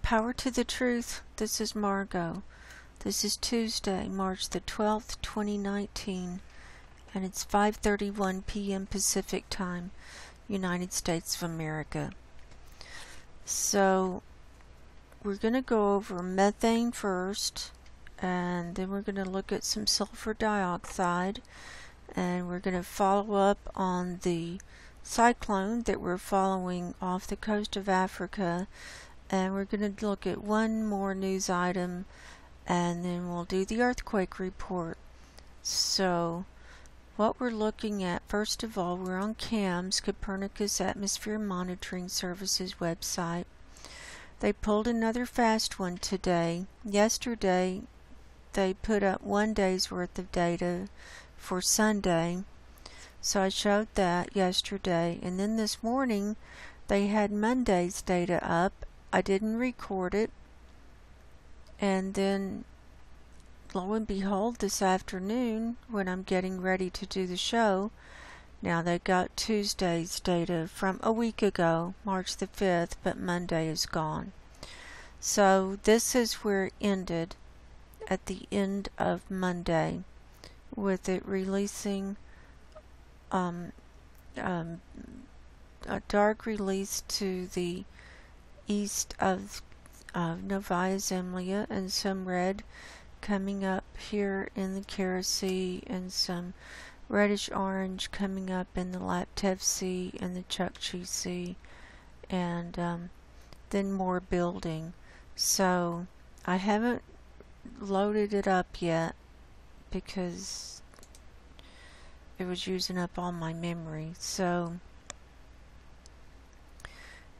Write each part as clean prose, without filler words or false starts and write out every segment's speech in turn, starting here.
Power to the truth. This is Margo. This is Tuesday, March the 12th, 2019, and it's 5:31 p.m. Pacific Time, United States of America. So, we're going to go over methane first, and then we're going to look at some sulfur dioxide, and we're going to follow up on the cyclone that we're following off the coast of Africa, and we're going to look at one more news item, and then we'll do the earthquake report. So what we're looking at, first of all, we're on CAMS, Copernicus Atmosphere Monitoring Services website. They pulled another fast one today. Yesterday they put up 1 day's worth of data for Sunday, so I showed that yesterday, and then this morning they had Monday's data up. I didn't record it, and then lo and behold, this afternoon when I'm getting ready to do the show, now they got Tuesday's data from a week ago, March the 5th, but Monday is gone. So this is where it ended at the end of Monday, with it releasing a dark release to the east of Novaya Zemlya, and some red coming up here in the Kara Sea, and some reddish orange coming up in the Laptev Sea and the Chukchi Sea, and then more building. So I haven't loaded it up yet because it was using up all my memory. So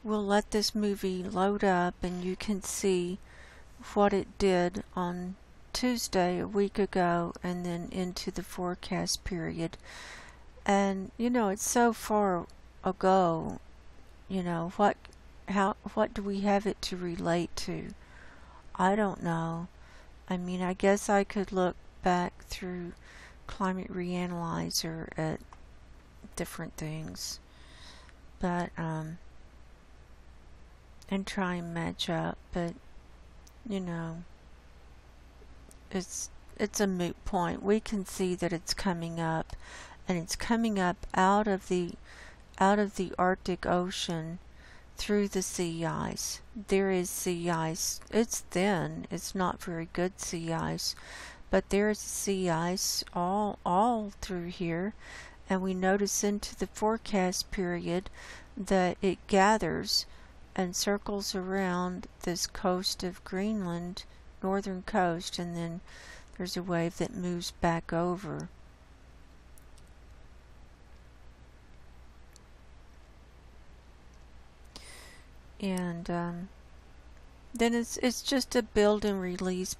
we'll let this movie load up and you can see what it did on Tuesday a week ago, and then into the forecast period. And you know, it's so far ago, you know, what do we have it to relate to? I don't know. I mean, I guess I could look back through Climate Reanalyzer at different things, but and try and match up, but you know, it's a moot point. We can see that it's coming up, and it's coming up out of the Arctic Ocean through the sea ice. There is sea ice. It's thin. It's not very good sea ice, but there is sea ice all through here, and we notice into the forecast period that it gathers and circles around this coast of Greenland, northern coast, and then there's a wave that moves back over. And then it's just a build and release,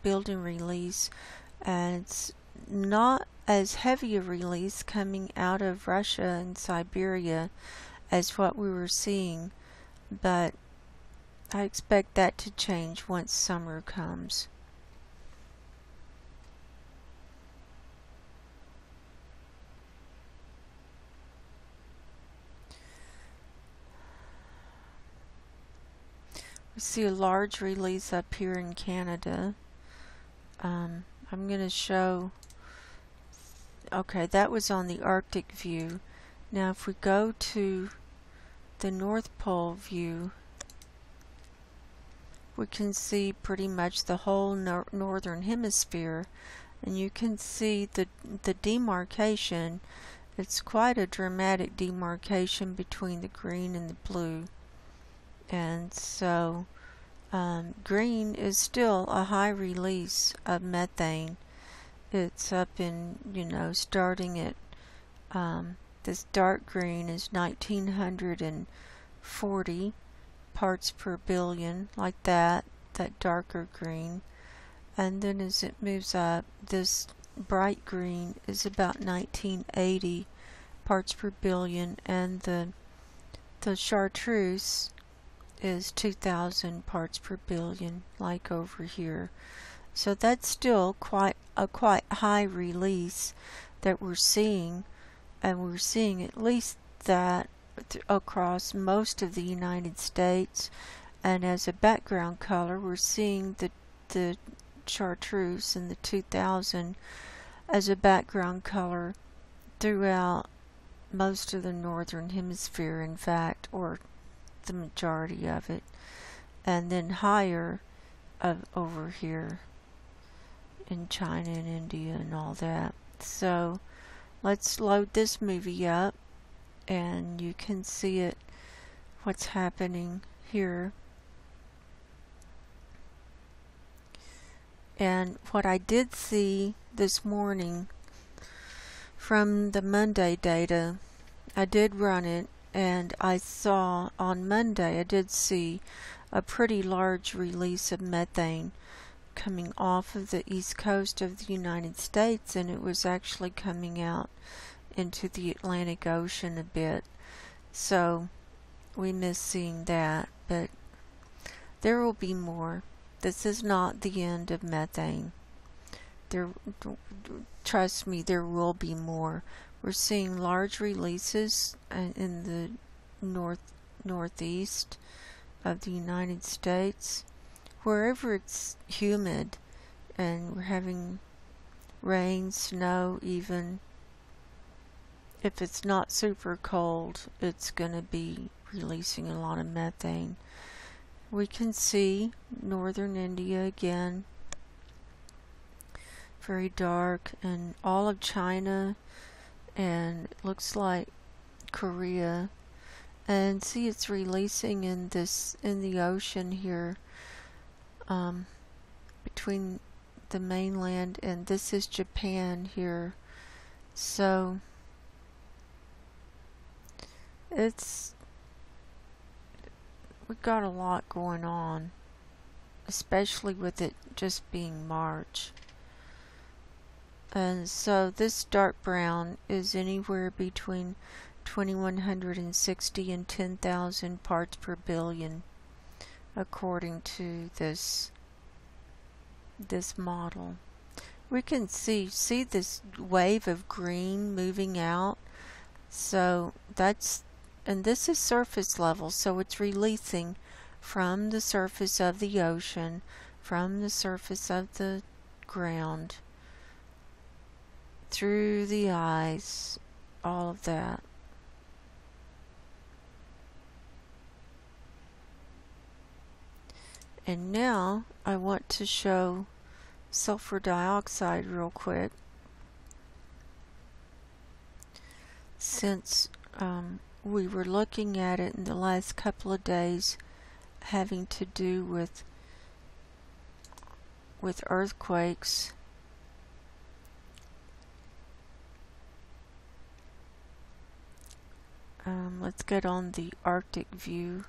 and it's not as heavy a release coming out of Russia and Siberia as what we were seeing, but I expect that to change once summer comes. We see a large release up here in Canada. I'm going to show, okay, that was on the Arctic view. Now if we go to the North Pole view, we can see pretty much the whole northern hemisphere, and you can see the demarcation. It's quite a dramatic demarcation between the green and the blue. And so green is still a high release of methane. It's up in, you know, starting at this dark green is 1940 parts per billion, like that darker green, and then as it moves up, this bright green is about 1980 parts per billion, and the chartreuse is 2000 parts per billion, like over here. So that's still quite high release that we're seeing, and we're seeing at least that across most of the United States And as a background color, we're seeing the chartreuse and the 2000 as a background color throughout most of the northern hemisphere, in fact, or the majority of it, and then higher over here in China and India and all that. So let's load this movie up and you can see it, what's happening here. And what I did see this morning from the Monday data, I did run it, and I saw on Monday I did see a pretty large release of methane coming off of the east coast of the United States, and it was actually coming out into the Atlantic Ocean a bit. So we missed seeing that, but there will be more. This is not the end of methane. Trust me, there will be more. We're seeing large releases in the northeast of the United States, wherever it's humid, and we're having rain, snow, even if it's not super cold, it's going to be releasing a lot of methane. We can see northern India again, very dark, and all of China, and it looks like Korea. And see, it's releasing in the ocean here, between the mainland, and this is Japan here. So we've got a lot going on, especially with it just being March. And so this dark brown is anywhere between 2160 and 10,000 parts per billion, according to this model. We can see this wave of green moving out. So and this is surface level, so it's releasing from the surface of the ocean, from the surface of the ground, through the ice, all of that. And now I want to show sulfur dioxide real quick, since we were looking at it in the last couple of days, having to do with earthquakes. Let's get on the Arctic view.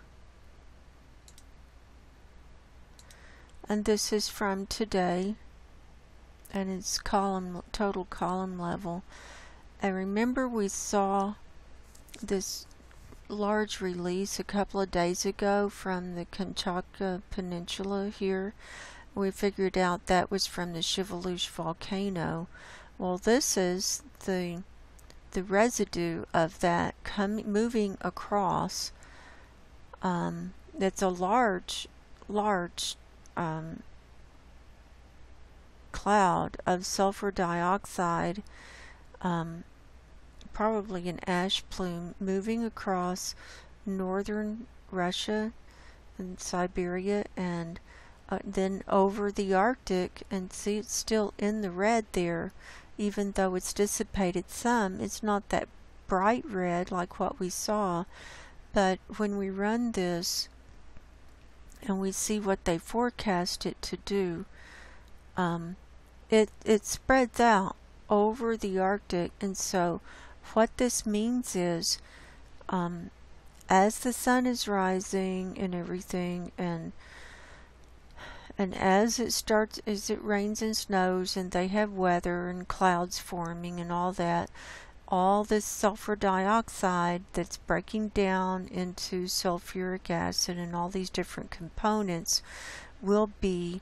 And this is from today, and it's total column level. And remember, we saw this large release a couple of days ago from the Kamchatka Peninsula here. We figured out that was from the Shiveluch volcano. Well, this is the residue of that moving across. It's a large cloud of sulfur dioxide, probably an ash plume, moving across northern Russia and Siberia, and then over the Arctic. And see, it's still in the red there, even though it's dissipated some. It's not that bright red like what we saw, but when we run this and we see what they forecast it to do, it spreads out over the Arctic. And so what this means is, as the sun is rising and everything, and as it rains and snows, and they have weather and clouds forming and all that, all this sulfur dioxide that's breaking down into sulfuric acid and all these different components will be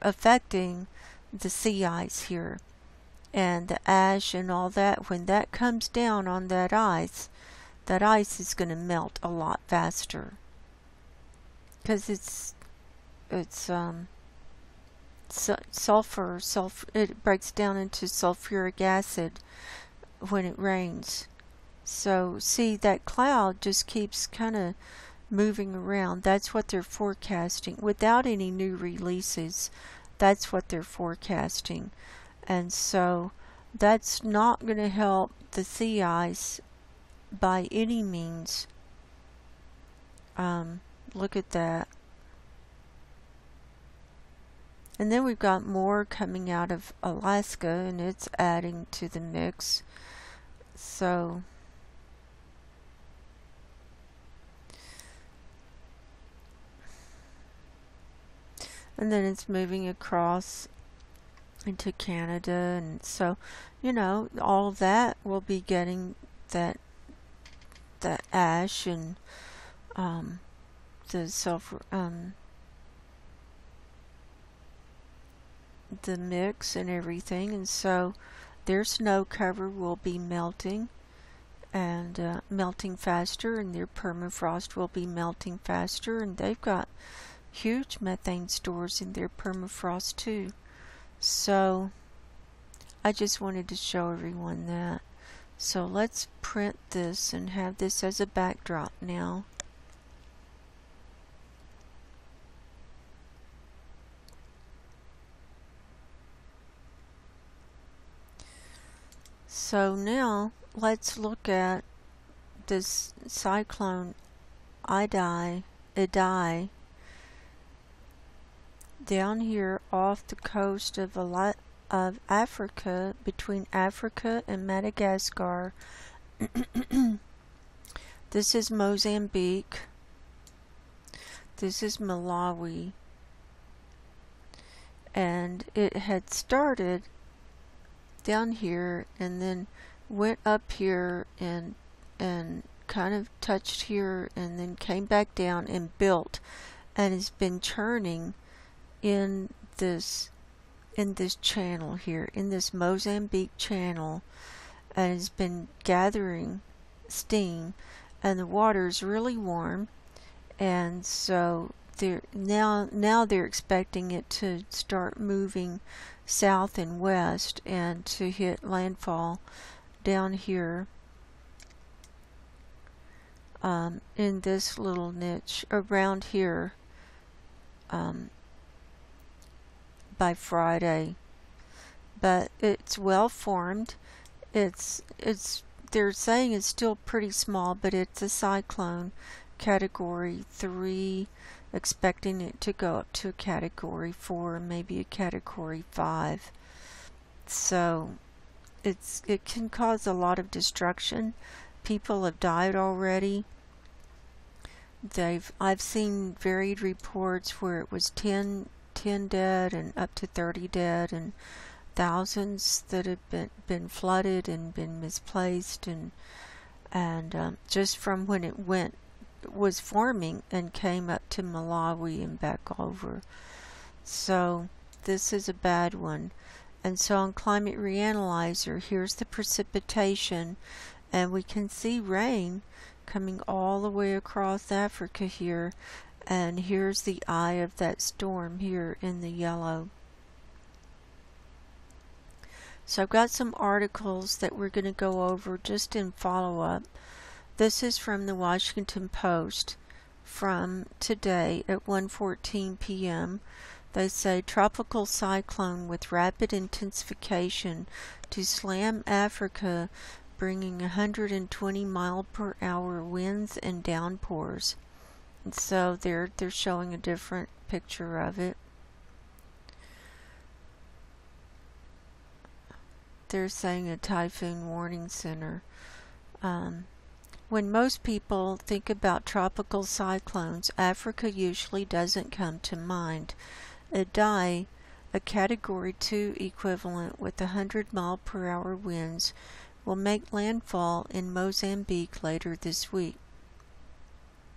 affecting the sea ice here, and the ash and all that. When that comes down on that ice is going to melt a lot faster. because sulfur, it breaks down into sulfuric acid when it rains. So see, that cloud just keeps kind of moving around. That's what they're forecasting without any new releases. That's what they're forecasting. And so that's not going to help the sea ice by any means. Look at that. And then we've got more coming out of Alaska, and it's adding to the mix. So and then it's moving across into Canada, and so, you know, all of that will be getting that ash and the sulfur, the mix and everything, and so their snow cover will be melting and melting faster, and their permafrost will be melting faster, and they've got huge methane stores in their permafrost too. So I just wanted to show everyone that. So let's print this and have this as a backdrop now. So now let's look at this Cyclone Idai down here off the coast of Africa, between Africa and Madagascar. This is Mozambique. This is Malawi. And it had started down here and then went up here and kind of touched here and then came back down and built, and has been churning in this channel here, in this Mozambique channel, and has been gathering steam, and the water is really warm, and so now they're expecting it to start moving south and west and to hit landfall down here in this little niche around here by Friday. But it's well formed. They're saying it's still pretty small, but it's a cyclone, category 3, expecting it to go up to a category 4, maybe a category 5. So it can cause a lot of destruction. People have died already. I've seen varied reports where it was 10 dead and up to 30 dead, and thousands that have been flooded and been misplaced, and just from when it was forming and came up to Malawi and back over. So this is a bad one. And so on Climate Reanalyzer, here's the precipitation, and we can see rain coming all the way across Africa here, and here's the eye of that storm here in the yellow. So I've got some articles that we're going to go over just in follow-up. This is from the Washington Post from today at 1:14 p.m. They say tropical cyclone with rapid intensification to slam Africa, bringing 120 mile/hour winds and downpours. And so they're showing a different picture of it. They're saying a typhoon warning center. When most people think about tropical cyclones, Africa usually doesn't come to mind. Idai, a Category 2 equivalent with 100 mile/hour winds, will make landfall in Mozambique later this week.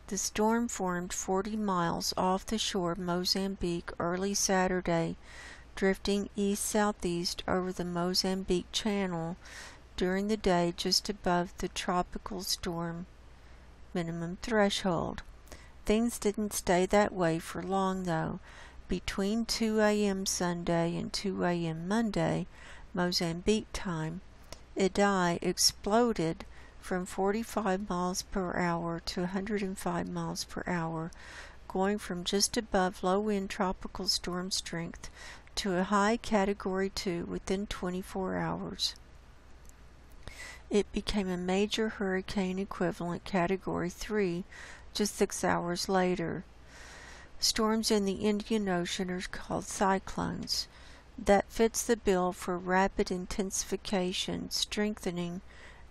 The storm formed 40 miles off the shore of Mozambique early Saturday, drifting east-southeast over the Mozambique Channel during the day just above the tropical storm minimum threshold. Things didn't stay that way for long, though. Between 2 a.m. Sunday and 2 a.m. Monday, Mozambique time, Idai exploded from 45 miles per hour to 105 miles per hour, going from just above low-end tropical storm strength to a high Category 2 within 24 hours. It became a major hurricane equivalent Category 3 just 6 hours later. Storms in the Indian Ocean are called cyclones. That fits the bill for rapid intensification, strengthening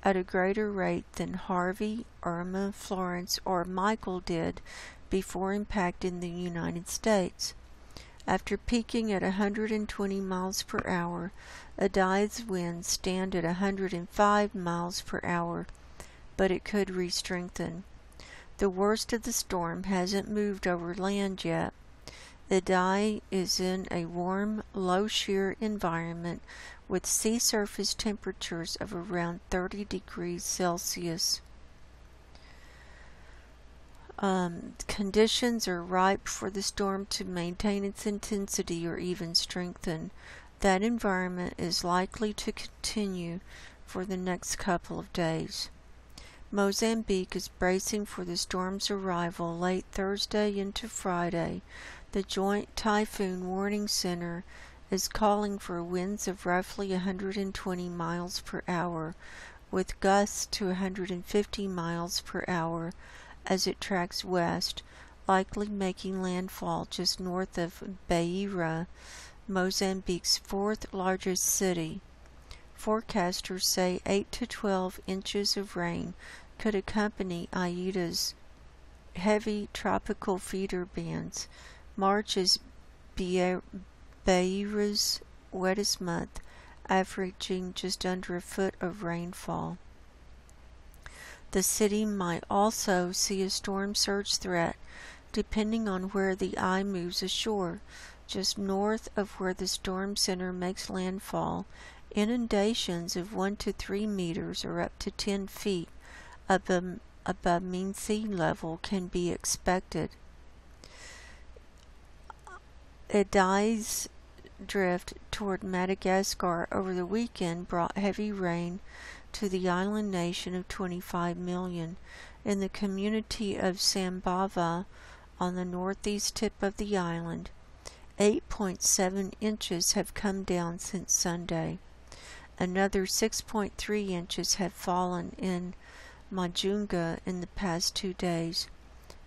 at a greater rate than Harvey, Irma, Florence, or Michael did before impacting the United States. After peaking at 120 miles per hour, Idai's winds stand at 105 miles per hour, but it could re-strengthen. The worst of the storm hasn't moved over land yet. Idai is in a warm, low-shear environment with sea surface temperatures of around 30 degrees Celsius. Conditions are ripe for the storm to maintain its intensity or even strengthen. That environment is likely to continue for the next couple of days. Mozambique is bracing for the storm's arrival late Thursday into Friday. The Joint Typhoon Warning Center is calling for winds of roughly 120 miles per hour, with gusts to 150 miles per hour as it tracks west, likely making landfall just north of Beira, Mozambique's fourth largest city. Forecasters say 8 to 12 inches of rain could accompany Idai's heavy tropical feeder bands. March is Beira's wettest month, averaging just under a foot of rainfall. The city might also see a storm surge threat, depending on where the eye moves ashore. Just north of where the storm center makes landfall, inundations of 1 to 3 meters or up to 10 feet above mean sea level can be expected. Idai's drift toward Madagascar over the weekend brought heavy rain to the island nation of 25 million. In the community of Sambava on the northeast tip of the island, 8.7 inches have come down since Sunday. Another 6.3 inches have fallen in Majunga in the past 2 days.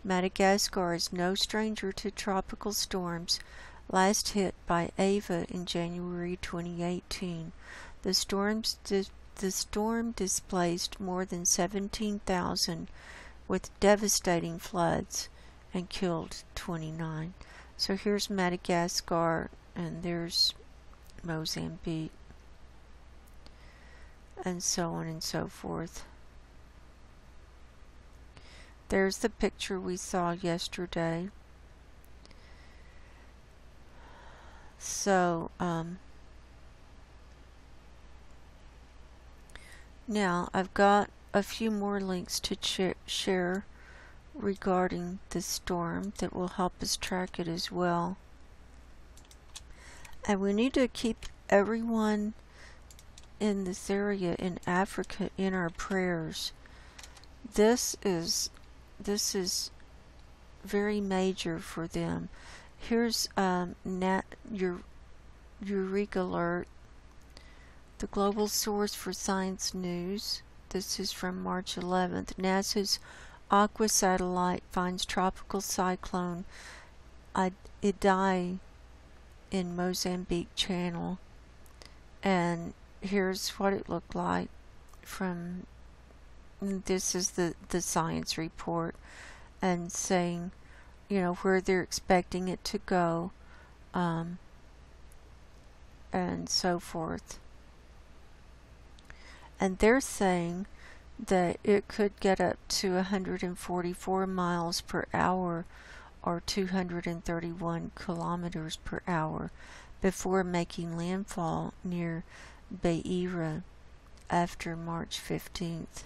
Madagascar is no stranger to tropical storms, last hit by Ava in January 2018. The storm displaced more than 17,000 with devastating floods and killed 29. So here's Madagascar and there's Mozambique and so on and so forth. There's the picture we saw yesterday. So, now I've got a few more links to share regarding the storm that will help us track it as well. And we need to keep everyone in this area in Africa in our prayers. This is very major for them. Here's Eureka Alert, the global source for science news. This is from March 11th. NASA's Aqua satellite finds tropical cyclone Idai in Mozambique Channel. And here's what it looked like from, this is the science report, and saying, you know, where they're expecting it to go, and so forth. And they're saying that it could get up to 144 miles per hour or 231 kilometers per hour before making landfall near Beira after March 15th.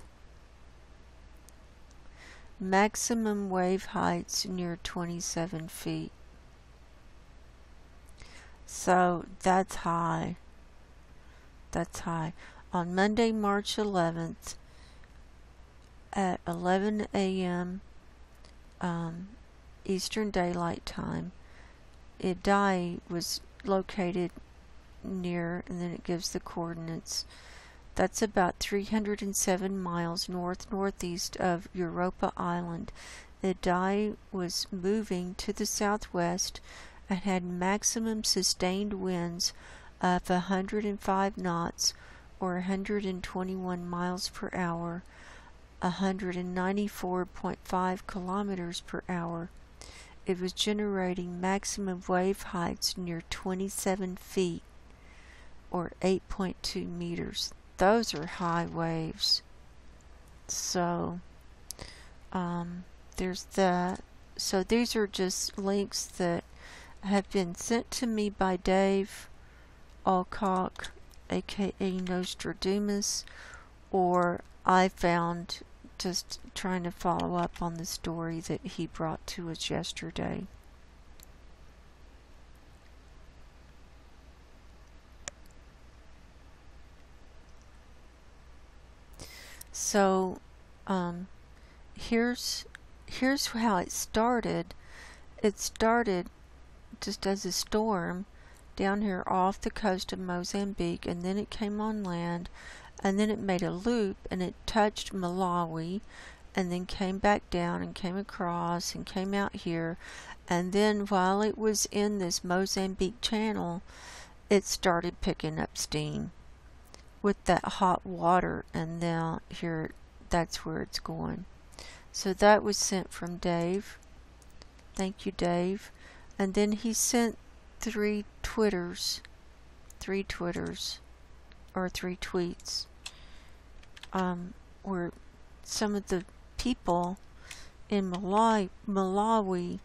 maximum wave heights near 27 feet. So that's high. That's high. On Monday, March 11th at 11 a.m. Eastern Daylight Time, Idai was located near, and then it gives the coordinates. That's about 307 miles north-northeast of Europa Island. Idai was moving to the southwest and had maximum sustained winds of 105 knots or 121 miles per hour, 194.5 kilometers per hour. It was generating maximum wave heights near 27 feet or 8.2 meters. Those are high waves. So there's that. So these are just links that have been sent to me by Dave Alcock, aka Nostradamus, or I found just trying to follow up on the story that he brought to us yesterday. So here's how it started. It started just as a storm down here off the coast of Mozambique, and then it came on land, and then it made a loop, and it touched Malawi, and then came back down and came across and came out here, and then while it was in this Mozambique channel, it started picking up steam with that hot water, and now here, that's where it's going. So that was sent from Dave. Thank you, Dave. And then he sent three tweets, where some of the people in Malawi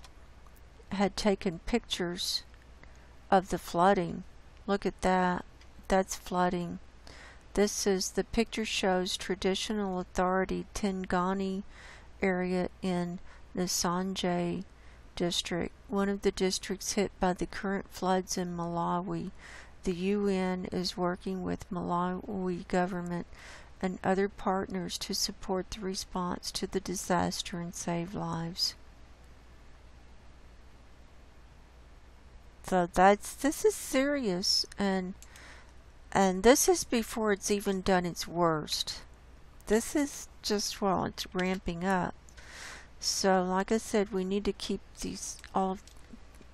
had taken pictures of the flooding. Look at that. That's flooding. This is, the picture shows traditional authority Tengani area in Nsanje district, one of the districts hit by the current floods in Malawi. The UN is working with Malawi government and other partners to support the response to the disaster and save lives. So this is serious, and this is before it's even done its worst. This is just while it's ramping up. So, like I said, we need to keep all of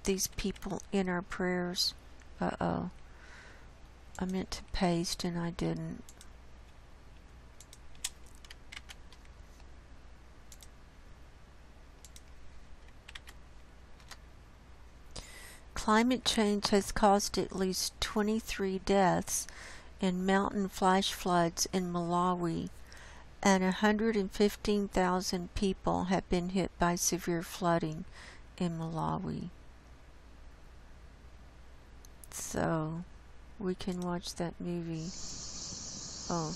these people in our prayers. Uh-oh. I meant to paste and I didn't. Climate change has caused at least 23 deaths in mountain flash floods in Malawi, and 115,000 people have been hit by severe flooding in Malawi. So, we can watch that movie. Oh.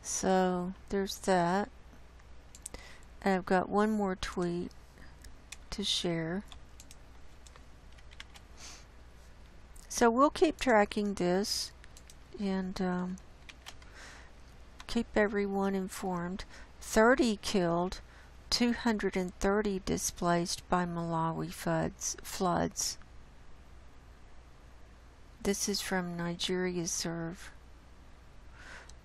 So, there's that. And I've got one more tweet to share. So we'll keep tracking this and keep everyone informed. 30 killed, 230 displaced by Malawi floods. This is from Nigeria Serve.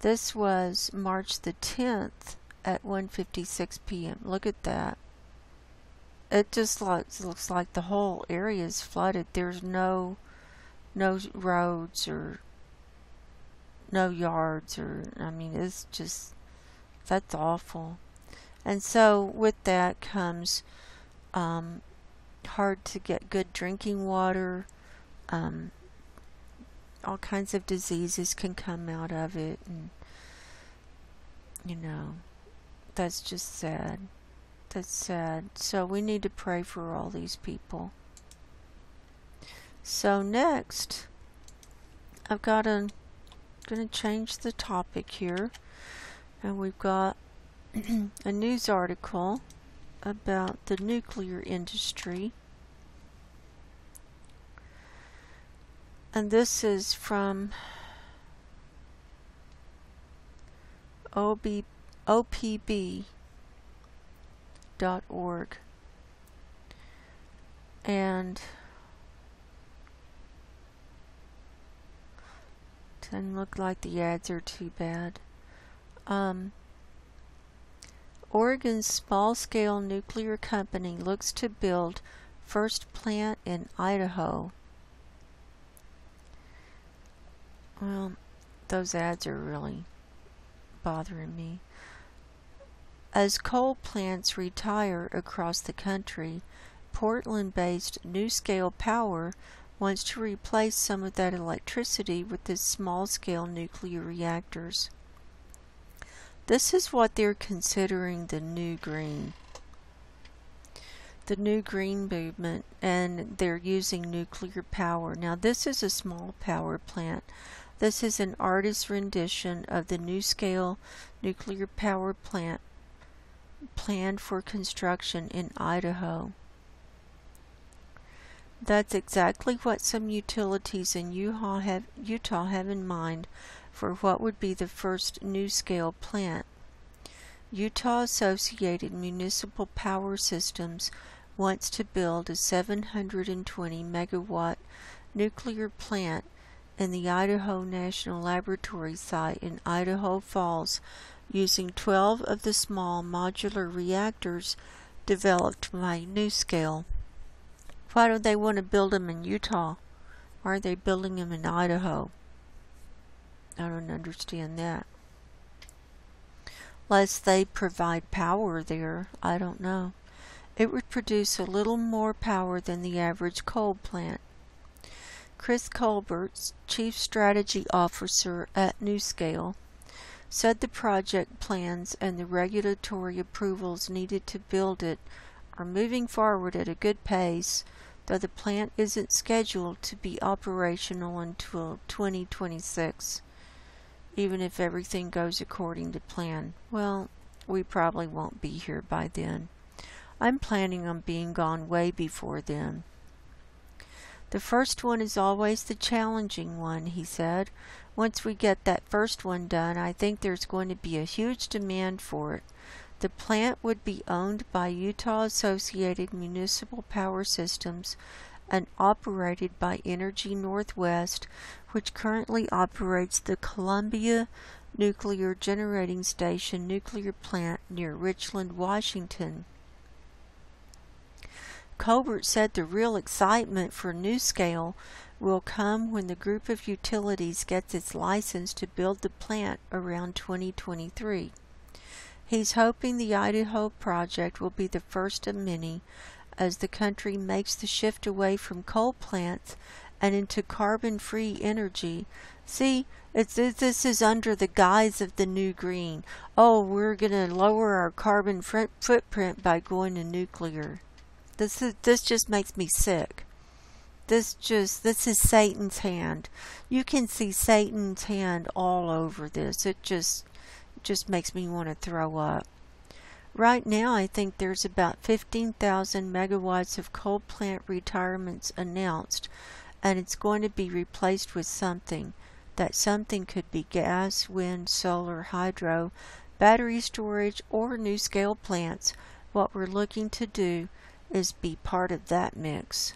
This was March the 10th at 1:56 p.m. Look at that. It just looks like the whole area is flooded. There's no roads or no yards, or I mean, it's just, that's awful. And so with that comes hard to get good drinking water. All kinds of diseases can come out of it, and you know, that's just sad. That's sad. So we need to pray for all these people. So next, gonna change the topic here, and we've got a news article about the nuclear industry. And this is from opb.org. And doesn't look like the ads are too bad. Oregon's small-scale nuclear company looks to build first plant in Idaho. Well, those ads are really bothering me. As coal plants retire across the country, Portland-based NuScale Power wants to replace some of that electricity with the small-scale nuclear reactors. This is what they're considering the new green. The new green movement, and they're using nuclear power. Now this is a small power plant. This is an artist's rendition of the NuScale nuclear power plant planned for construction in Idaho. That's exactly what some utilities in Utah have in mind for what would be the first NuScale plant. Utah Associated Municipal Power Systems wants to build a 720 megawatt nuclear plant in the Idaho National Laboratory site in Idaho Falls, using 12 of the small modular reactors developed by NuScale. Why do they want to build them in Utah? Why are they building them in Idaho? I don't understand that. Unless they provide power there, I don't know. It would produce a little more power than the average coal plant. Chris Colbert's Chief Strategy Officer at NuScale said the project plans and the regulatory approvals needed to build it are moving forward at a good pace, though the plant isn't scheduled to be operational until 2026, even if everything goes according to plan. Well, we probably won't be here by then. I'm planning on being gone way before then. The first one is always the challenging one, he said. Once we get that first one done, I think there's going to be a huge demand for it. The plant would be owned by Utah Associated Municipal Power Systems and operated by Energy Northwest, which currently operates the Columbia Nuclear Generating Station nuclear plant near Richland, Washington. Colbert said the real excitement for NuScale will come when the group of utilities gets its license to build the plant around 2023. He's hoping the Idaho project will be the first of many as the country makes the shift away from coal plants and into carbon-free energy. See, this is under the guise of the new green. Oh, we're going to lower our carbon footprint by going to nuclear. This just makes me sick. This is Satan's hand. You can see Satan's hand all over this. It just makes me want to throw up. Right now, I think there's about 15,000 megawatts of coal plant retirements announced, and it's going to be replaced with something. That something could be gas, wind, solar, hydro, battery storage, or NuScale plants. What we're looking to do is be part of that mix.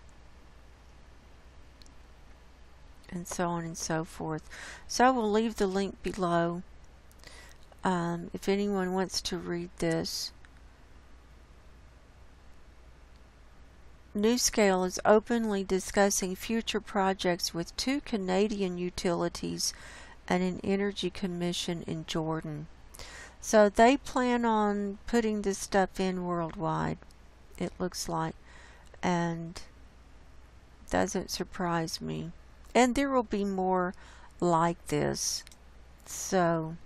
And so on and so forth. So we'll leave the link below. If anyone wants to read this. NuScale is openly discussing future projects with 2 Canadian utilities and an energy commission in Jordan. So they plan on putting this stuff in worldwide, it looks like, and doesn't surprise me. And there will be more like this. So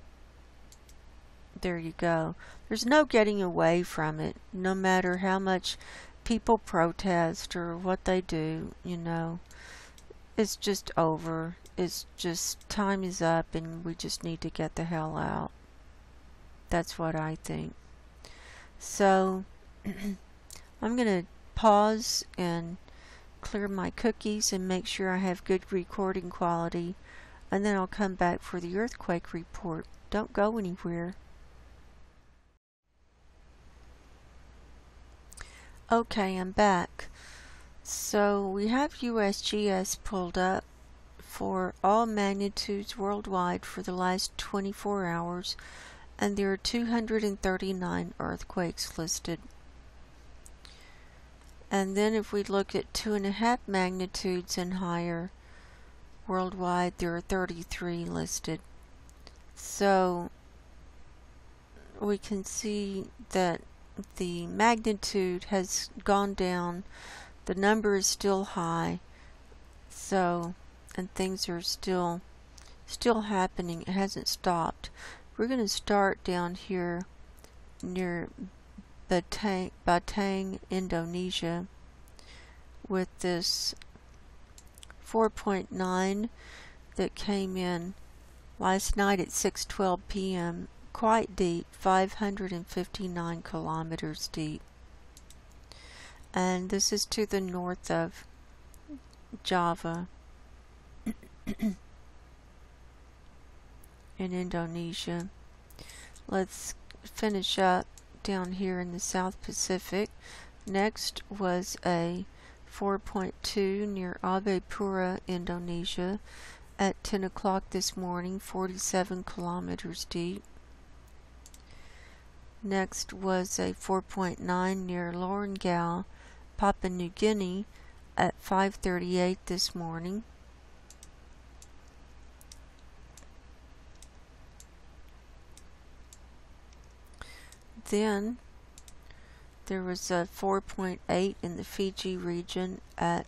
there you go. There's no getting away from it, no matter how much people protest or what they do, you know. It's just over. it's just time is up and we just need to get the hell out. That's what I think. So I'm going to pause and clear my cookies and make sure I have good recording quality, and then I'll come back for the earthquake report. Don't go anywhere. Okay, I'm back. So we have USGS pulled up for all magnitudes worldwide for the last 24 hours, and there are 239 earthquakes listed. And then if we look at 2.5 magnitudes and higher worldwide, there are 33 listed. So we can see that the magnitude has gone down, the number is still high, so, and things are still happening. It hasn't stopped. We're going to start down here near Batang, Indonesia, with this 4.9 that came in last night at 6:12 p.m. Quite deep, 559 kilometers deep. And this is to the north of Java in Indonesia. Let's finish up down here in the South Pacific. Next was a 4.2 near Abepura, Indonesia at 10 o'clock this morning, 47 kilometers deep. Next was a 4.9 near Lorengau, Papua New Guinea at 5:38 this morning. Then there was a 4.8 in the Fiji region at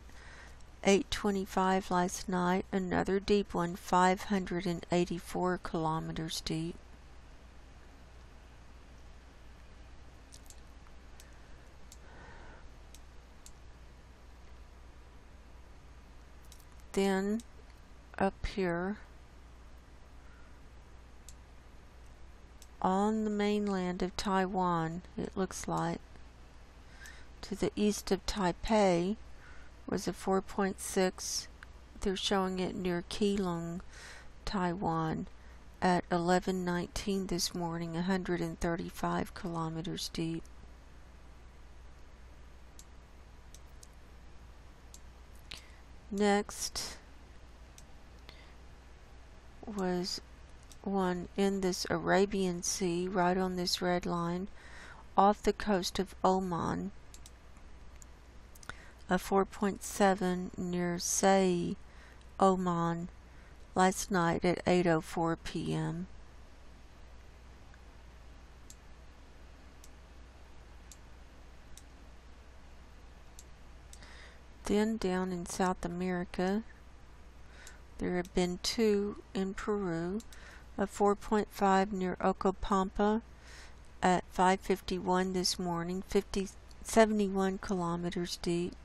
8:25 last night, another deep one, 584 kilometers deep. Then up here on the mainland of Taiwan, it looks like, to the east of Taipei, was a 4.6. They're showing it near Keelung, Taiwan, at 11:19 this morning, 135 kilometers deep. Next was one in this Arabian Sea, right on this red line, off the coast of Oman, a 4.7 near Say, Oman, last night at 8:04 p.m. Then down in South America, there have been two in Peru, a 4.5 near Ocopampa at 5:51 this morning, 71 kilometers deep,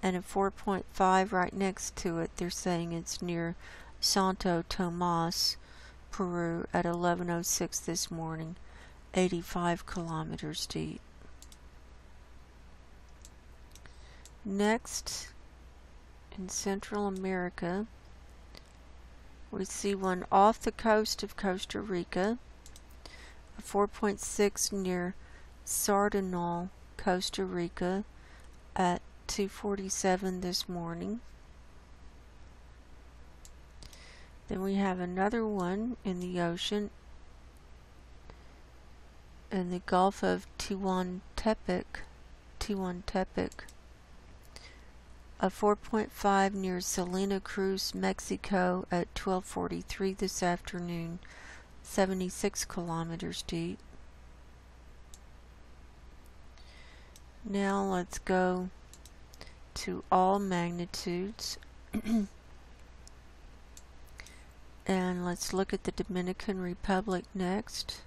and a 4.5 right next to it. They're saying it's near Santo Tomas, Peru, at 11:06 this morning, 85 kilometers deep. Next, in Central America, we see one off the coast of Costa Rica, a 4.6 near Sardinal, Costa Rica, at 2:47 this morning. Then we have another one in the ocean in the Gulf of Tehuantepec, a 4.5 near Salina Cruz, Mexico at 12:43 this afternoon, 76 kilometers deep. Now let's go to all magnitudes and let's look at the Dominican Republic next.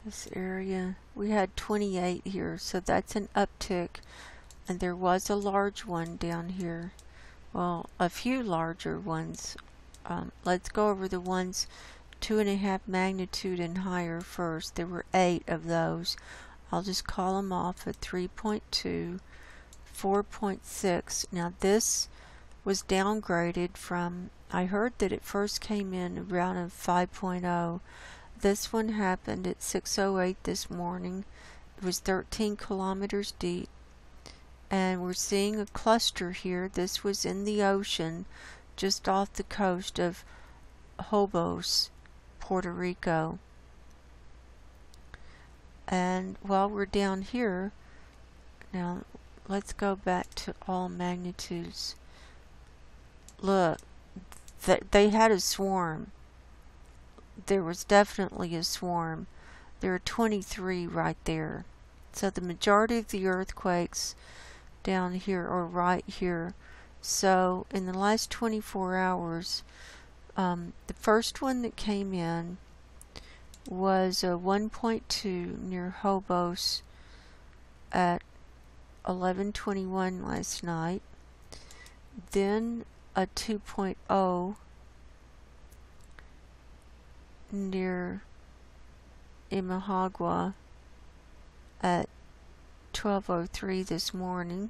This area, we had 28 here, so that's an uptick and there was a large one down here. Well, a few larger ones. Let's go over the ones 2.5 magnitude and higher first. There were 8 of those. I'll just call them off at 3.2, 4.6. Now this was downgraded from, I heard that it first came in around a 5.0. This one happened at 6:08 this morning. It was 13 kilometers deep. And we're seeing a cluster here. This was in the ocean just off the coast of Hobos, Puerto Rico. And while we're down here, now let's go back to all magnitudes. Look, they had a swarm. There was definitely a swarm. There are 23 right there. So the majority of the earthquakes down here or right here. So in the last 24 hours, the first one that came in was a 1.2 near Hobos at 11:21 last night. Then a 2.0 near Imahagua at 12:03 this morning.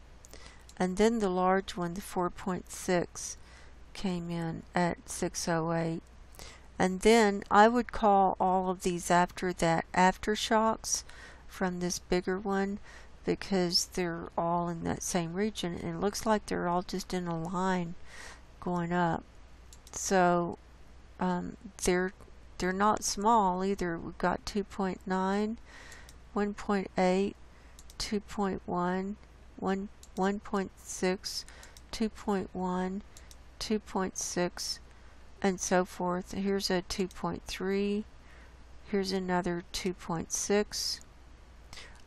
And then the large one, the 4.6, came in at 6:08. And then I would call all of these after that aftershocks from this bigger one, because they're all in that same region, and it looks like they're all just in a line going up. So they're not small either. We've got 2.9, 1.8, 2.1, 1.6, 2.1, 2.6, and so forth. Here's a 2.3. Here's another 2.6.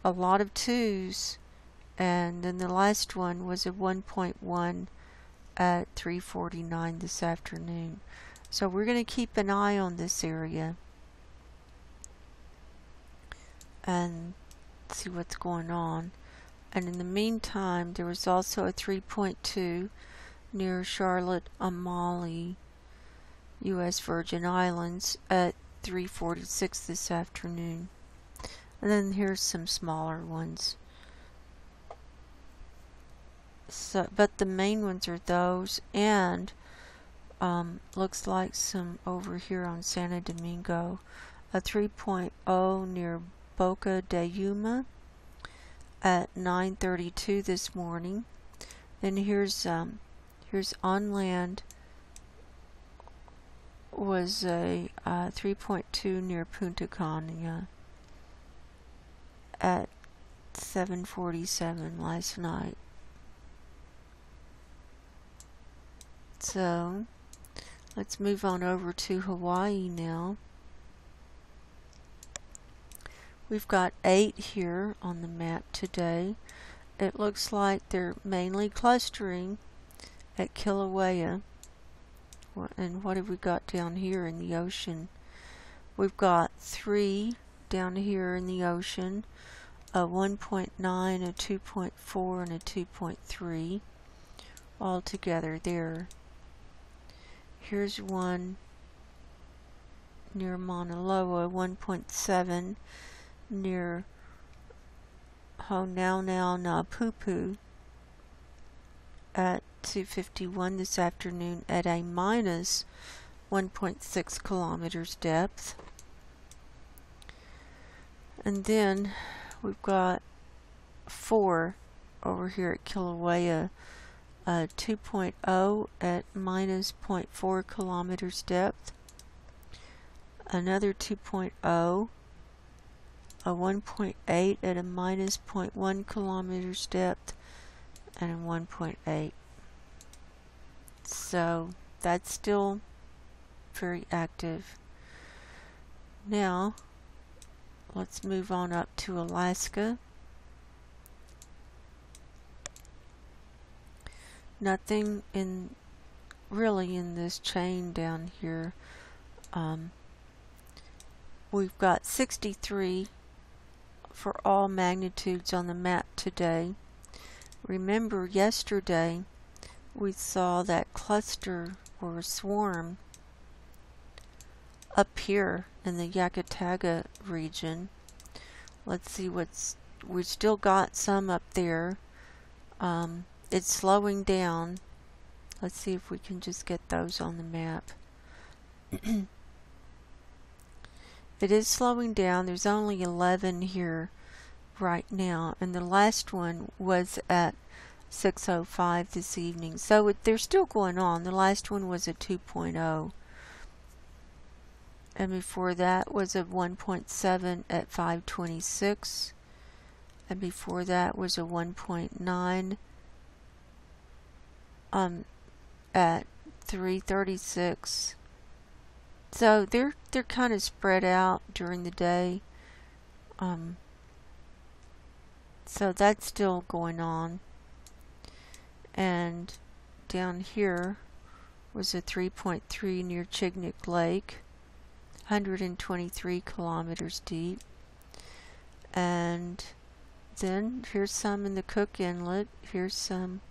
A lot of 2s, and then the last one was a 1.1 at 3:49 this afternoon. So we're going to keep an eye on this area and see what's going on. And in the meantime, there was also a 3.2 near Charlotte Amalie, U.S. Virgin Islands at 3:46 this afternoon. And then here's some smaller ones. So, but the main ones are those, and looks like some over here on Santo Domingo, a 3.0 near Boca de Yuma at 9:32 this morning. Then here's on land was a 3.2 near Punta Cana at 7:47 last night. So let's move on over to Hawaii now. We've got 8 here on the map today. It looks like they're mainly clustering at Kilauea. And what have we got down here in the ocean? We've got 3 down here in the ocean, a 1.9, a 2.4, and a 2.3 all together there. Here's one near Mauna Loa, 1.7 near Honaunapupu at 2:51 this afternoon at a minus 1.6 kilometers depth. And then we've got 4 over here at Kilauea, 2.0 at minus 0.4 kilometers depth, another 2.0, a 1.8 at a minus 0.1 kilometers depth, and a 1.8. So that's still very active. Now let's move on up to Alaska. Nothing really in this chain down here. We've got 63 for all magnitudes on the map today. Remember yesterday we saw that cluster or a swarm up here in the Yakataga region. Let's see we still got some up there. It's slowing down. Let's see if we can just get those on the map. It is slowing down. There's only 11 here right now, and the last one was at 6:05 this evening. So they're still going on. The last one was a 2.0. And before that was a 1.7 at 5:26. And before that was a 1.9 at 3:36. So they're kind of spread out during the day. So that's still going on. And down here was a 3.3 near Chignik Lake, 123 kilometers deep. And then here's some in the Cook Inlet. Here's some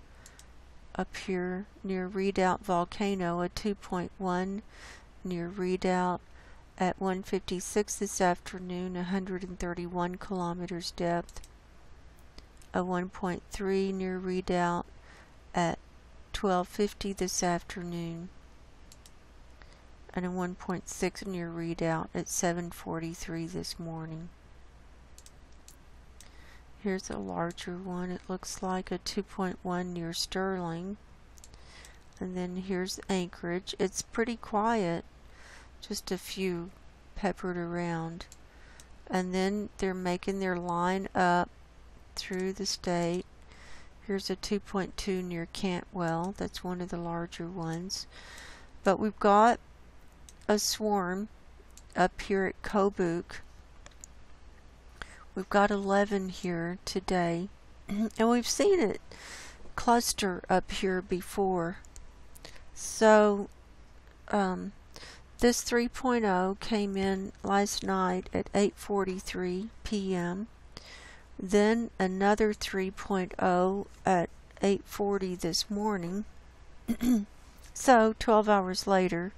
up here near Redoubt Volcano, a 2.1 near Redoubt at 1:56 this afternoon, 131 kilometers depth. A 1.3 near Redoubt at 12:50 this afternoon, and a 1.6 near Redoubt at 7:43 this morning. Here's a larger one. It looks like a 2.1 near Sterling. And then here's Anchorage. It's pretty quiet, just a few peppered around. And then they're making their line up through the state. Here's a 2.2 near Cantwell. That's one of the larger ones. But we've got a swarm up here at Kobuk. We've got 11 here today. And we've seen it cluster up here before. So this 3.0 came in last night at 8:43 p.m. Then another 3.0 at 8:40 this morning. So 12 hours later,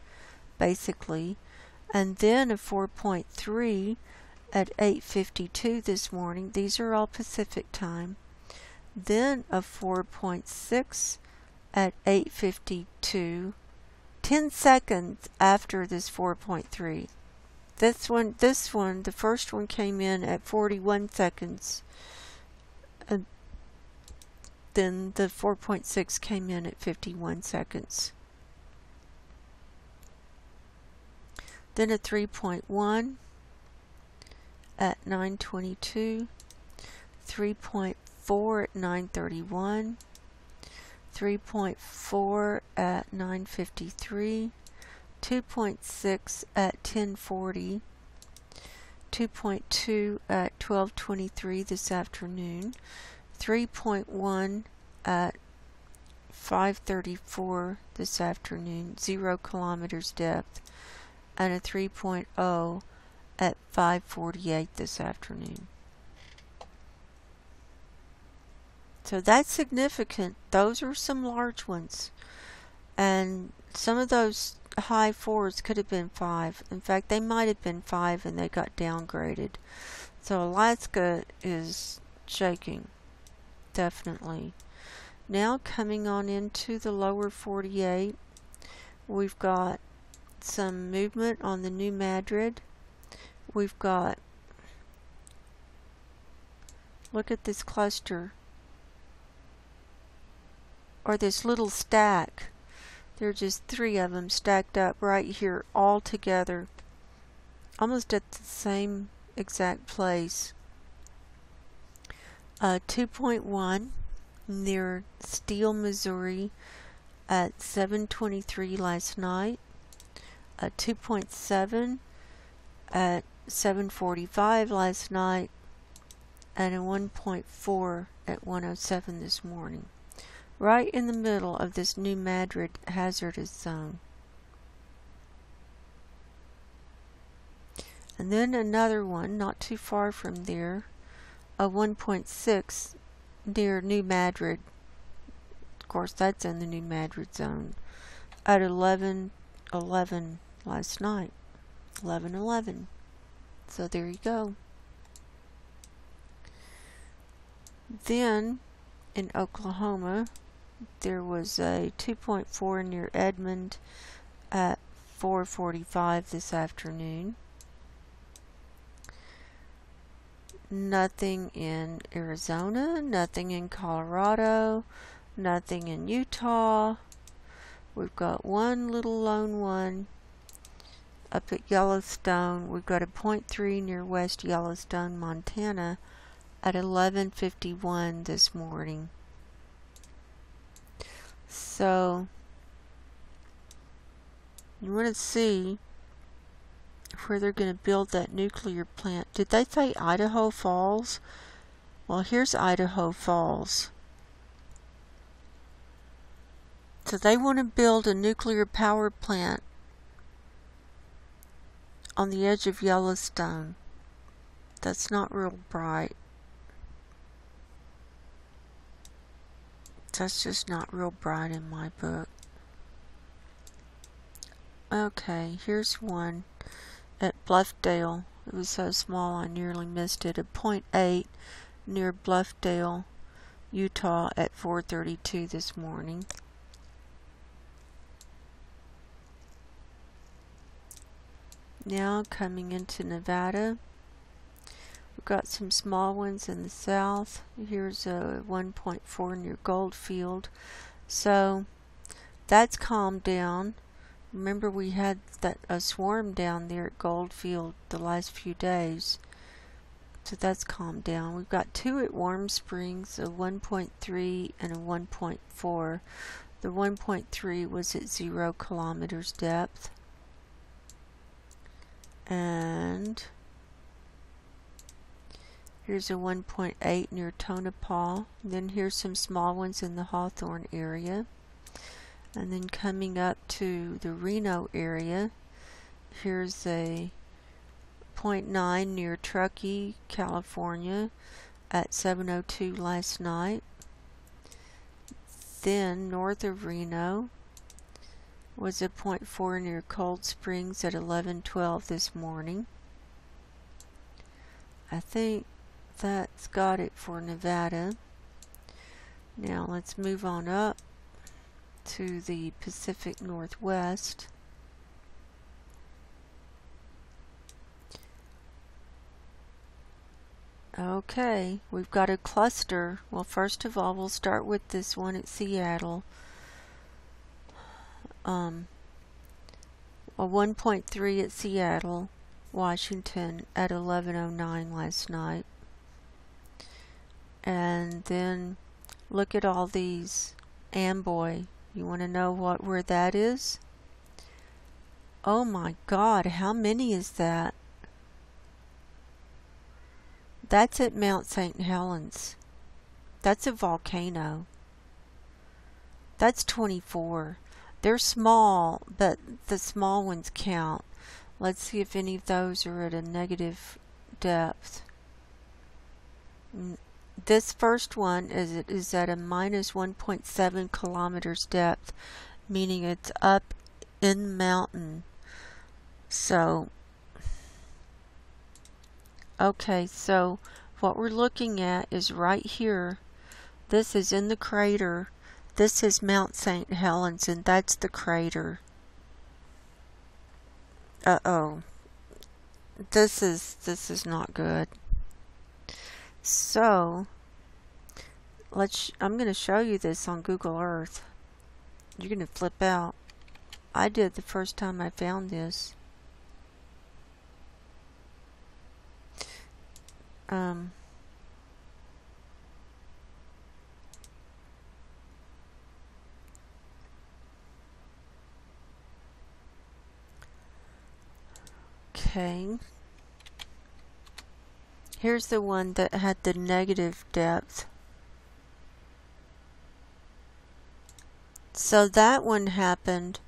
basically. And then a 4.3 at 8:52 this morning. These are all Pacific time. Then a 4.6 at 8:52, 10 seconds after this 4.3. This one, the first one came in at 41 seconds. And then the 4.6 came in at 51 seconds. Then a 3.1 at 9:22, 3.4 at 9:31, 3.4 at 9:53, 2.6 at 10:40, 2.2 at 12:23 this afternoon, 3.1 at 5:34 this afternoon, 0 kilometers depth, and a 3.0 at 5:48 this afternoon. So that's significant. Those are some large ones. And some of those high 4s could have been 5. In fact, they might have been 5 and they got downgraded. So Alaska is shaking. Definitely. Now coming on into the lower 48, we've got some movement on the New Madrid. We've got, look at this cluster, or this little stack. There are just 3 of them stacked up right here all together, almost at the same exact place. 2.1 near Steele, Missouri at 7:23 last night. 2.7 at 7:45 last night, and a 1.4 at 1:07 this morning. Right in the middle of this New Madrid hazardous zone. And then another one not too far from there, a 1.6 near New Madrid. Of course, that's in the New Madrid zone. At 11:11 last night. 11:11. So there you go. Then, in Oklahoma, there was a 2.4 near Edmond at 4:45 this afternoon. Nothing in Arizona, nothing in Colorado, nothing in Utah. We've got one little lone one up at Yellowstone. We've got a 0.3 near West Yellowstone, Montana at 11:51 this morning. So you want to see where they're going to build that nuclear plant. Did they say Idaho Falls? Well, here's Idaho Falls. So they want to build a nuclear power plant on the edge of Yellowstone. That's not real bright. That's just not real bright in my book. Okay, here's one at Bluffdale. It was so small I nearly missed it. A 0.8 near Bluffdale, Utah at 4:32 this morning. Now coming into Nevada, we've got some small ones in the south. Here's a 1.4 near Goldfield. So that's calmed down. Remember we had a swarm down there at Goldfield the last few days. So that's calmed down. We've got two at Warm Springs, a 1.3 and a 1.4. The 1.3 was at 0 kilometers depth. And here's a 1.8 near Tonopah. And then here's some small ones in the Hawthorne area. And then coming up to the Reno area, here's a 0.9 near Truckee, California at 7:02 last night. Then north of Reno was a 0.4 near Cold Springs at 11:12 this morning. I think that's got it for Nevada. Now let's move on up to the Pacific Northwest. Okay, we've got a cluster. Well, first of all, we'll start with this one at Seattle. A 1.3 at Seattle, Washington at 11:09 last night. And then look at all these. Amboy. You want to know where that is? Oh my God, how many is that? That's at Mount St. Helens. That's a volcano. That's 24. They're small, but the small ones count. Let's see if any of those are at a negative depth. This first one is at a minus 1.7 kilometers depth, meaning it's up in the mountain. So, okay, so what we're looking at is right here. This is in the crater. This is Mount St. Helens, and that's the crater. Uh-oh. This is not good. So, I'm going to show you this on Google Earth. You're going to flip out. I did the first time I found this. Okay. Here's the one that had the negative depth. So that one happened.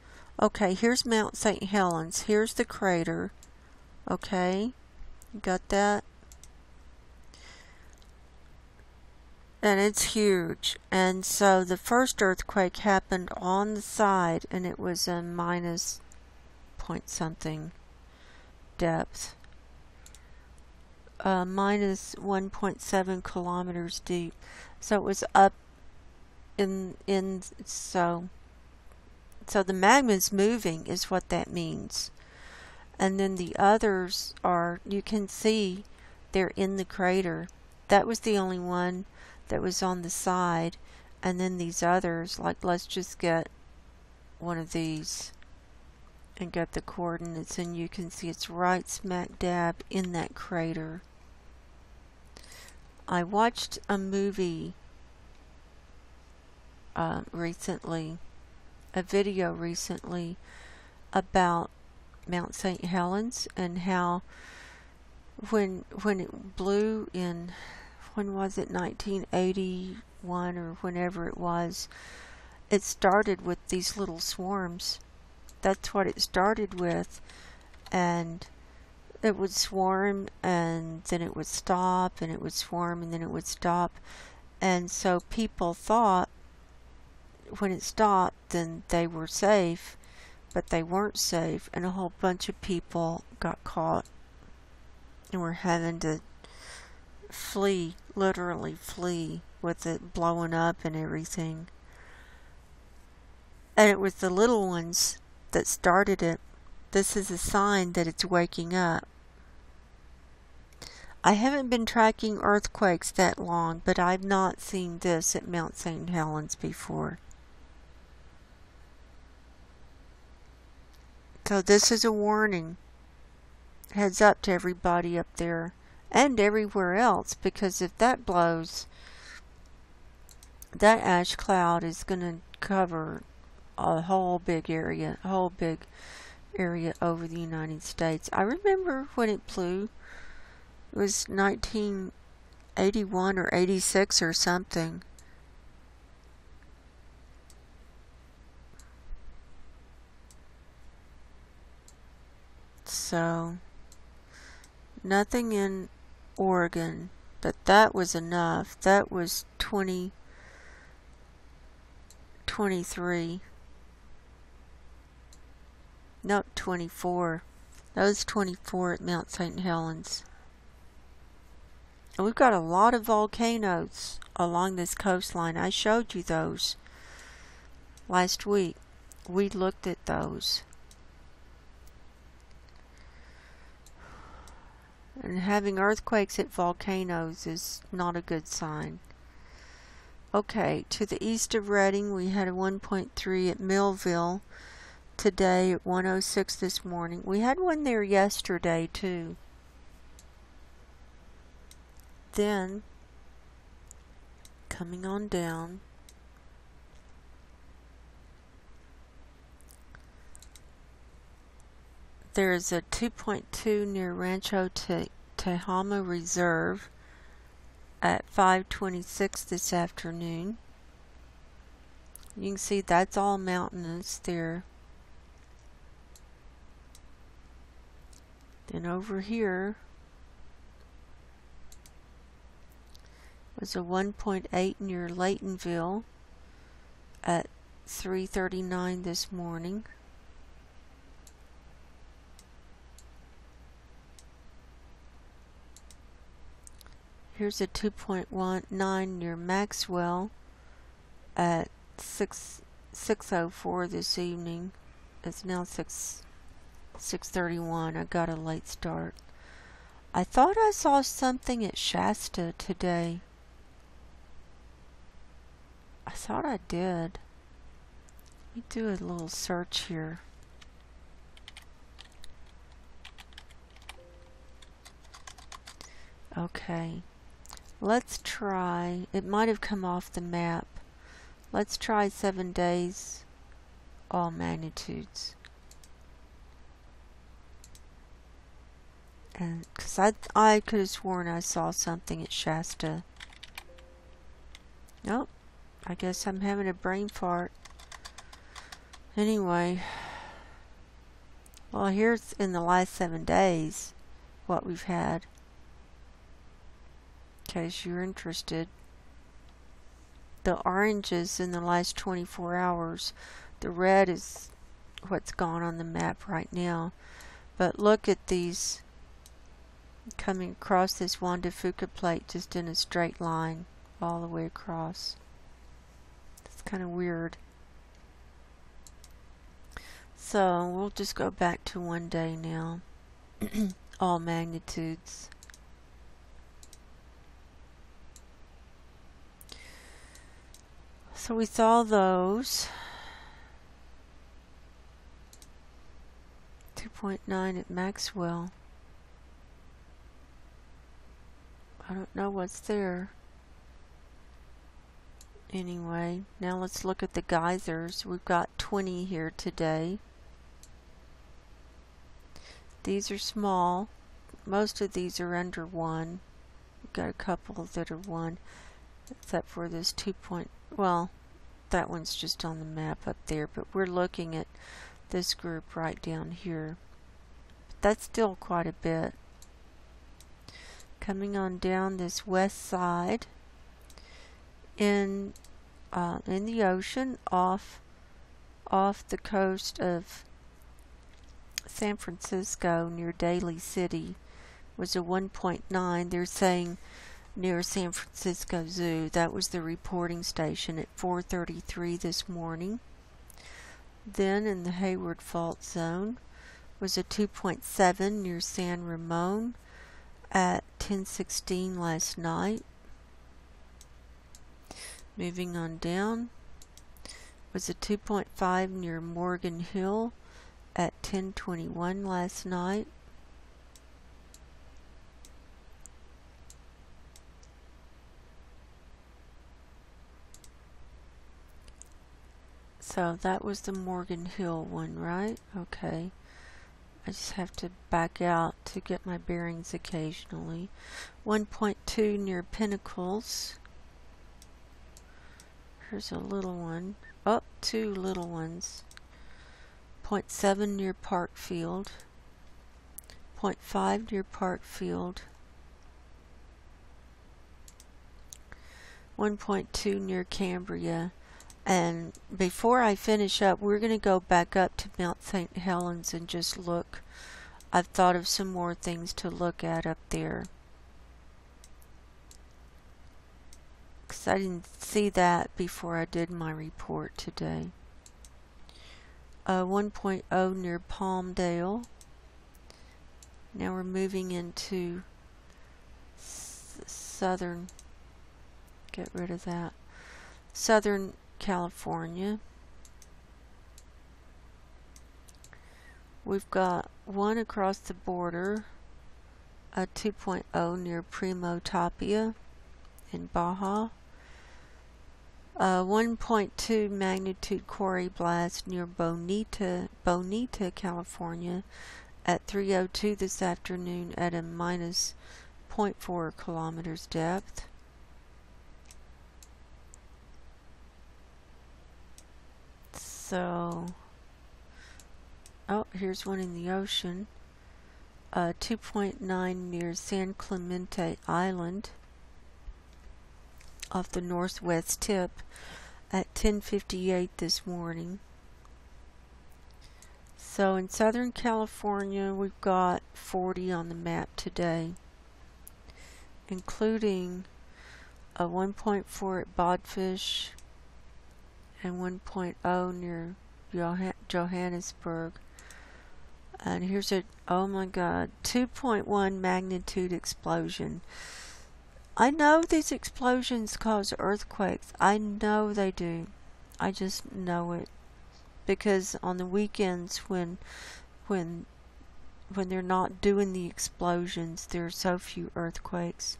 Okay, here's Mount St. Helens. Here's the crater. Okay, got that? and it's huge. And so the first earthquake happened on the side, and it was a minus point something depth, minus 1.7 kilometers deep. So it was up so the magma's moving is what that means. And then the others are, you can see they're in the crater. That was the only one that was on the side. And then these others, like, let's just get one of these and get the coordinates, and you can see it's right smack dab in that crater. I watched a movie recently, a video recently about Mount St. Helens, and how when it blew in, when was it, 1981 or whenever it was, it started with these little swarms. That's what it started with, and it would swarm and then it would stop, and it would swarm and then it would stop. And so people thought when it stopped then they were safe, but they weren't safe, and a whole bunch of people got caught and were having to flee, literally flee, with it blowing up and everything. And it was the little ones that started it. This is a sign that it's waking up. I haven't been tracking earthquakes that long, but I've not seen this at Mount St. Helens before. So this is a warning. Heads up to everybody up there and everywhere else, because if that blows, that ash cloud is going to cover a whole big area over the United States. I remember when it blew, it was 1981 or 86 or something. So, nothing in Oregon, but that was enough. That was 23. Nope, 24. That was 24 at Mount St. Helens. And we've got a lot of volcanoes along this coastline. I showed you those last week. We looked at those. And having earthquakes at volcanoes is not a good sign. Okay, to the east of Redding, we had a 1.3 at Millville today at 1:06 this morning. We had one there yesterday too. Then, coming on down, there's a 2.2 near Rancho Tehama Reserve at 5:26 this afternoon. You can see that's all mountainous there. Then over here was a 1.8 near Laytonville at 3:39 this morning. Here's a 2.19 near Maxwell at 6:04 this evening. It's now 6:31. I got a late start. I thought I saw something at Shasta today. I thought I did. Let me do a little search here. Okay. Let's try, it might have come off the map. Let's try 7 days, all magnitudes. And because I could have sworn I saw something at Shasta. Nope. I guess I'm having a brain fart. Anyway. Well, here's in the last 7 days what we've had. In case you're interested. the orange is in the last 24 hours. The red is what's gone on the map right now. But look at these coming across this Juan de Fuca plate just in a straight line all the way across. It's kind of weird. So we'll just go back to 1 day now. All magnitudes. So we saw those. 2.9 at Maxwell. I don't know what's there. Anyway, now let's look at the geysers. We've got 20 here today. These are small. Most of these are under 1. We've got a couple that are 1, except for this 2. Well, that one's just on the map up there, but we're looking at this group right down here. But that's still quite a bit. Coming on down this west side in the ocean off the coast of San Francisco near Daly City was a 1.9. They're saying near San Francisco Zoo. That was the reporting station at 4:33 this morning. Then in the Hayward Fault Zone was a 2.7 near San Ramon at 10:16 last night. Moving on down was a 2.5 near Morgan Hill at 10:21 last night. So that was the Morgan Hill one, right? Okay. I just have to back out to get my bearings occasionally. 1.2 near Pinnacles. Here's a little one. Oh, 2 little ones. 0.7 near Parkfield. 0.5 near Parkfield. 1.2 near Cambria. And before I finish up, we're going to go back up to Mount St. Helens and just look. I've thought of some more things to look at up there, because I didn't see that before I did my report today. 1.0 near Palmdale. Now we're moving into southern, get rid of that, southern California. We've got one across the border, a 2.0 near Primo Tapia in Baja. 1.2 magnitude quarry blast near Bonita, California at 3:02 this afternoon at a minus 0.4 kilometers depth. So, oh, here's one in the ocean. 2.9 near San Clemente Island off the northwest tip at 10:58 this morning. So in Southern California, we've got 40 on the map today, including a 1.4 at Bodfish and 1.0 near Johannesburg. And here's a, oh my god, 2.1 magnitude explosion. I know these explosions cause earthquakes. I know they do. I just know it. Because on the weekends when they're not doing the explosions, there are so few earthquakes.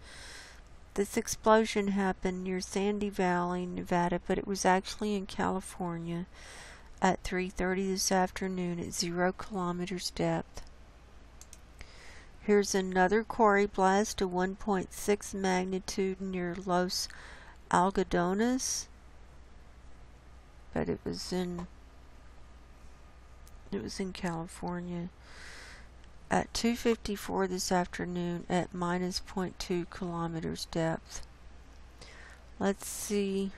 This explosion happened near Sandy Valley, Nevada, but it was actually in California at 3:30 this afternoon at 0 kilometers depth. Here's another quarry blast, a 1.6 magnitude near Los Algodones, but it was in California at 2:54 this afternoon at minus 0.2 kilometers depth. Let's see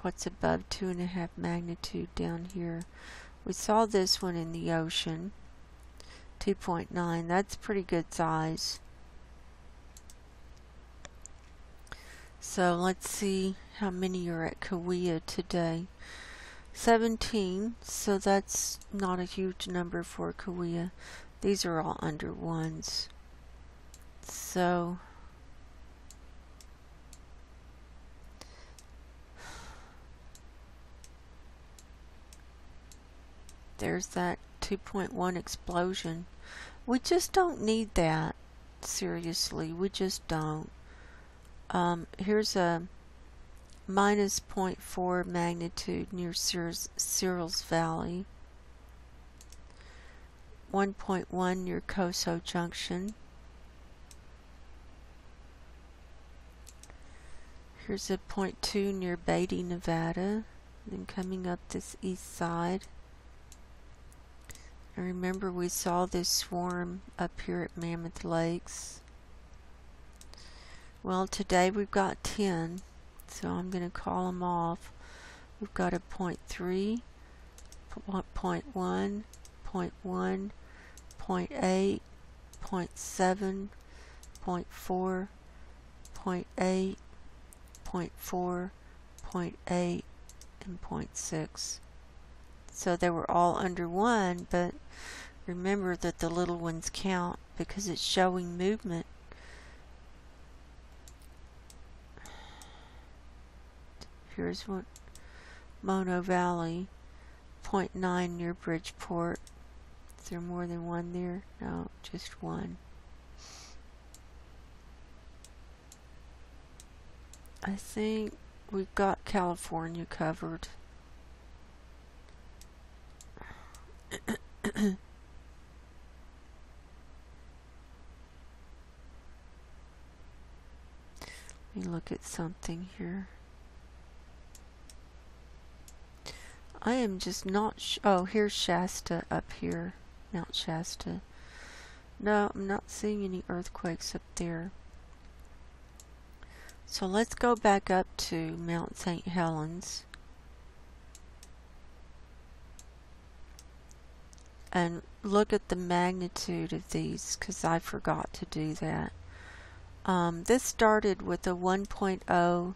what's above 2.5 magnitude down here. We saw this one in the ocean, 2.9. That's pretty good size. So let's see how many are at Kauai today. 17, so that's not a huge number for Kauai. These are all under 1s. So there's that 2.1 explosion. We just don't need that. Seriously, we just don't. Here's a minus 0.4 magnitude near Searles Valley. 1.1 near Coso Junction. Here's a 0.2 near Beatty, Nevada. Then coming up this east side. And remember, we saw this swarm up here at Mammoth Lakes. Well, today we've got 10, so I'm going to call them off. We've got a 0.3, 0.1, 0.1, 0.8, 0.7, 0.4, 0.8, 0.4, 0.8, and 0.6. So they were all under 1, but remember that the little ones count because it's showing movement. Here's one, Mono Valley, 0.9 near Bridgeport. Is there more than one there? No, just one. I think we've got California covered. Let me look at something here. I am just not oh, here's Shasta up here. Mount Shasta. No, I'm not seeing any earthquakes up there. So let's go back up to Mount St. Helens. And look at the magnitude of these, because I forgot to do that. This started with a 1.0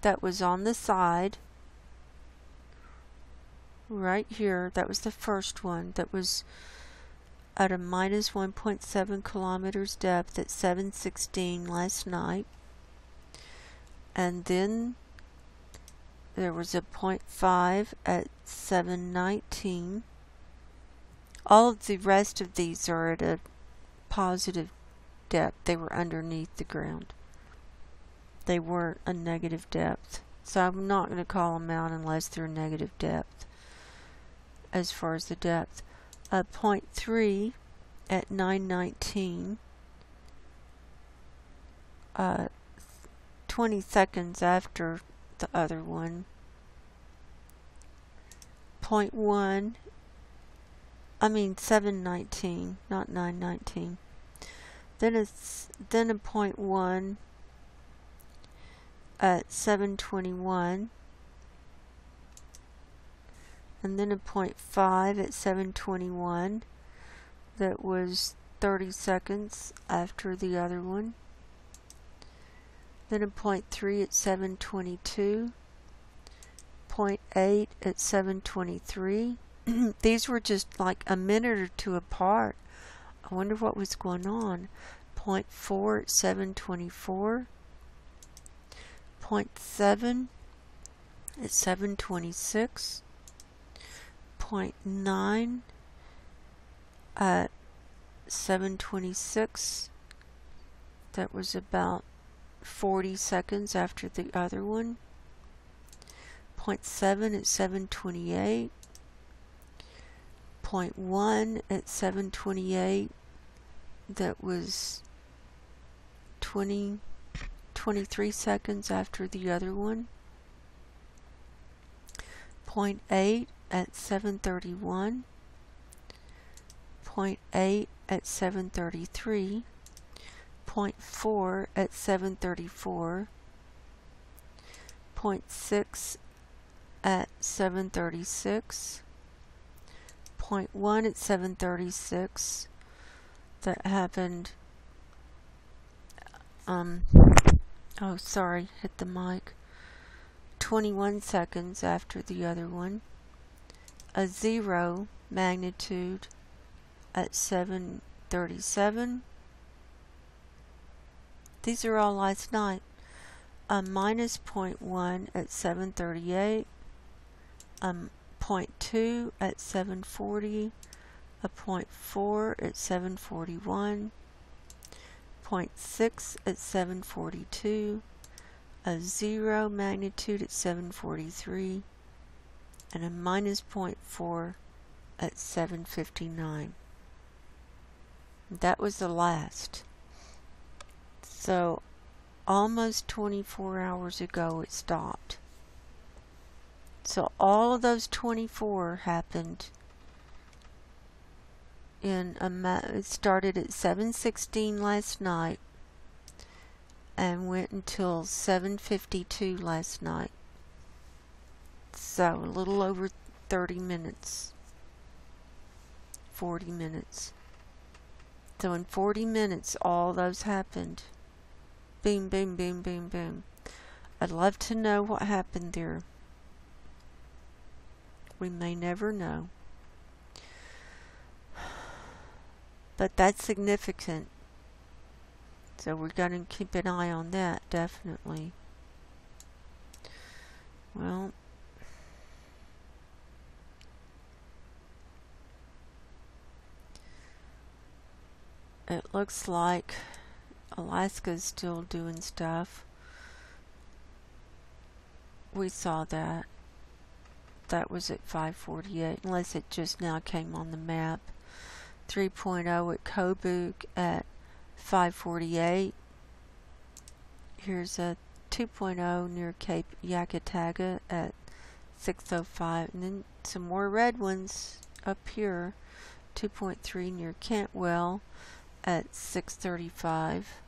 that was on the side right here. That was the first one that was at a minus 1.7 kilometers depth at 7:16 last night. And then there was a 0.5 at 7:19. All of the rest of these are at a positive depth. They were underneath the ground. They weren't a negative depth. So I'm not going to call them out unless they're negative depth as far as the depth. 0.3 at 9:19. 20 seconds after the other one. 0.1, I mean 7:19, not 9:19. Then a 0.1 at 7:21, and then a 0.5 at 7:21. That was 30 seconds after the other one. Then a 0.3 at 7:22, 0.8 at 7:23. These were just like a minute or two apart. I wonder what was going on. 0.4 at 7:24, 0.7 at 7:26, 0.9 at 7:26. That was about 40 seconds after the other one. 0.7 at 7:28, 0.1 at 7:28. That was 23 seconds after the other one. 0.8 at 7:31, 0.8 at 7:33, 0.4 at 7:34, 0.6 at 7:36, 0.1 at 7:36. That happened, oh sorry, hit the mic, 21 seconds after the other one. A 0 magnitude at 7:37. These are all last night. A minus 0.1 at 7:38. 0.2 at 7:40. A 0.4 at 7:41. 0.6 at 7:42. A 0 magnitude at 7:43. And a minus 0.4 at 7:59. That was the last. So almost 24 hours ago it stopped. So all of those 24 happened in it started at 7:16 last night and went until 7:52 last night. So a little over 30 minutes. 40 minutes. So in 40 minutes all those happened. Boom, boom, boom, boom, boom. I'd love to know what happened there. We may never know. But that's significant. So we're going to keep an eye on that, definitely. Well, it looks like Alaska's still doing stuff. We saw that. That was at 5:48, unless it just now came on the map. 3.0 at Kobuk at 5:48. Here's a 2.0 near Cape Yakataga at 6:05, and then some more red ones up here. 2.3 near Cantwell at 6:35.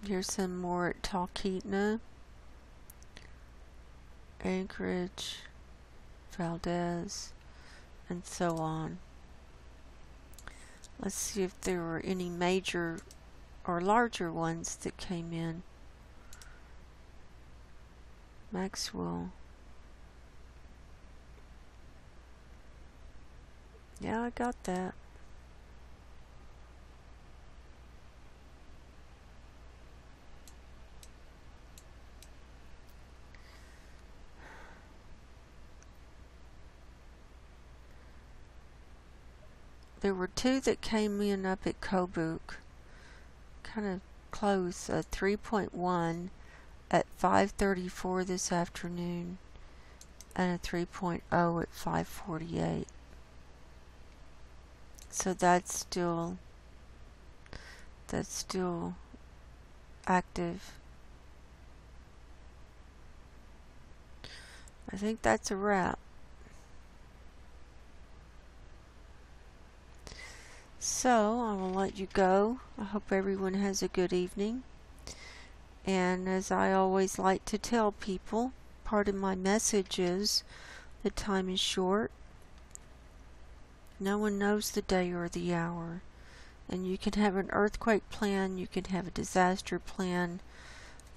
Here's some more at Talkeetna, Anchorage, Valdez, and so on. Let's see if there were any major or larger ones that came in. Maxwell. Yeah, I got that. There were two that came in up at Kobuk, kind of close, a 3.1 at 5:34 this afternoon, and a 3.0 at 5:48. So that's still active. I think that's a wrap. So I will let you go. I hope everyone has a good evening. And as I always like to tell people, part of my message is the time is short. No one knows the day or the hour. And you can have an earthquake plan, you can have a disaster plan,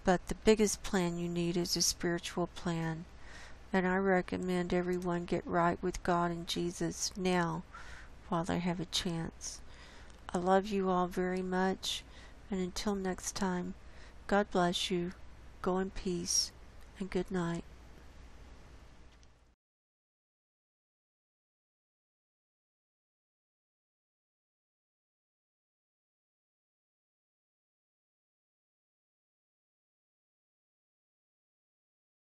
but the biggest plan you need is a spiritual plan. And I recommend everyone get right with God and Jesus now while they have a chance. I love you all very much, and until next time, God bless you, go in peace, and good night.